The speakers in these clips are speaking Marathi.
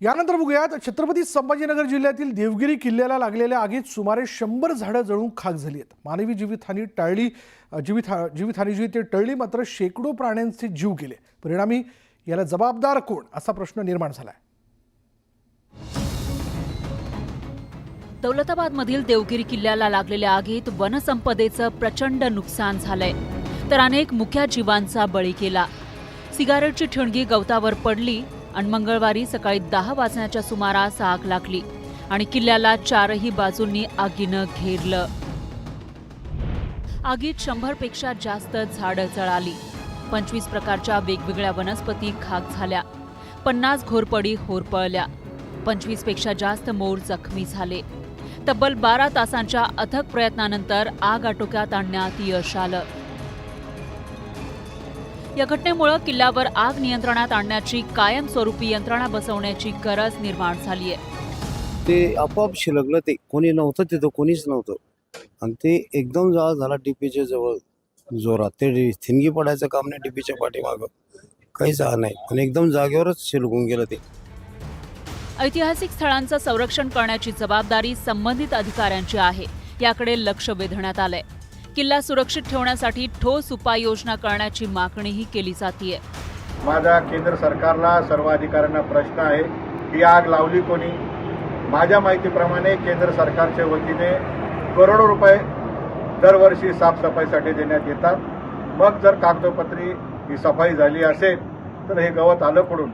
यानंतर बघूयात छत्रपती संभाजीनगर जिल्ह्यातील देवगिरी किल्ल्याला लागलेल्या आगीत सुमारे 100 झाडं जळून खाक झाली आहेत। मानवी जीवितहानी टाळली जीवितहानी जी ती टळली, मात्र शेकडो प्राण्यांचे जीव गेले। परिणामी याला जबाबदार कोण असा प्रश्न निर्माण झालाय। दौलताबादमधील देवगिरी किल्ल्याला लागलेल्या आगीत वनसंपदेचं प्रचंड नुकसान झालंय, तर अनेक मुख्य जीवांचा बळी गेला। सिगारेटची ठिणगी गवतावर पडली आणि मंगळवारी सकाळी 10 वाजण्याच्या सुमारास आग लागली आणि किल्ल्याला चारही बाजूंनी आगीनं घेरलं। आगीत 100 पेक्षा जास्त झाडं जळाली, 25 प्रकारच्या वेगवेगळ्या वनस्पती खाक झाल्या, 50 घोरपडी होरपळल्या, 25 पेक्षा जास्त मोर जखमी झाले। तब्बल 12 तासांच्या अथक प्रयत्नानंतर आग आटोक्यात आणण्यात यश आलं। या घटनेमुळे किल्ल्यावर आग नियंत्रणात आणण्याची कायमस्वरूपी यंत्रणा बसवण्याची गरज निर्माण झाली आहे। ते आपोआप शिलकलं, ते कोणी नव्हतं तिथं, कोणीच नव्हतं आणि ते एकदम जाळ झाला डीपीच्या जवळ जोरात। ते थिनगी पडायचं काम नाही, डीपीच्या पाठीमागं काहीच नाही आणि एकदम जागेवरच शिलकून गेलं ते। ऐतिहासिक स्थळांचं संरक्षण करण्याची जबाबदारी संबंधित अधिकाऱ्यांची आहे, याकडे लक्ष वेधण्यात आलंय। किल्ला सुरक्षित ठेवण्यासाठी ठोस उपाययोजना करण्याची मागणीही केली जातीये। माझा केंद्र सरकारला, सर्व अधिकाऱ्यांना प्रश्न आहे की आग लावली कोणी? माझ्या माहितीप्रमाणे केंद्र सरकारच्या वतीने करोडो रुपये दरवर्षी साफसफाईसाठी देण्यात येतात। मग जर कागदोपत्री ही सफाई झाली असेल तर हे गवत आलं कुठून?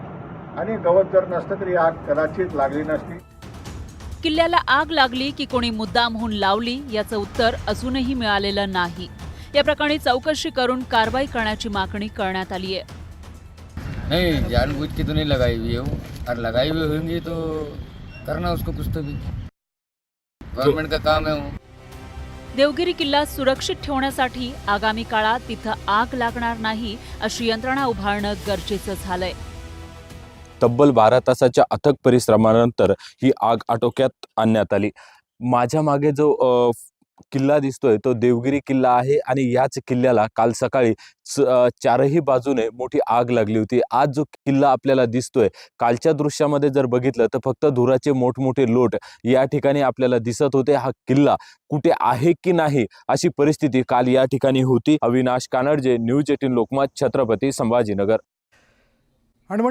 आणि गवत जर नसतं तरी आग कदाचित लागली नसती। किल्ल्याला आग लागली की कोणी मुद्दामहून लावली याचं उत्तर अजूनही मिळालेलं नाही। या प्रकरणी चौकशी करून कारवाई करण्याची मागणी करण्यात आली आहे। नहीं, जानबूझ के तो नहीं लगाई हुई है वो, और लगाई हुई होंगी तो करना उसको कुछ तो भी, गवर्नमेंट का काम है वो। देवगिरी किल्ला सुरक्षित ठेवण्यासाठी आगामी काळात तिथं आग लागणार नाही अशी यंत्रणा उभारणं गरजेचं झालंय। तब्बल 12 तासाच्या अथक परिश्रमानंतर ही आग आटोक्यात आणण्यात आली। माझ्या मागे जो किल्ला दिसतोय तो देवगिरी किल्ला आहे आणि याच किल्ल्याला काल सकाळी चारही बाजूने मोठी आग लागली होती। आज जो किल्ला आपल्याला दिसतोय, कालच्या दृश्यामध्ये जर बघितलं तर फक्त धुराचे मोठमोठे लोट या ठिकाणी आपल्याला दिसत होते। हा किल्ला कुठे आहे की नाही अशी परिस्थिती काल या ठिकाणी होती। अविनाश कानडजे, न्यूज 18 लोकमत, छत्रपती संभाजीनगर। आणि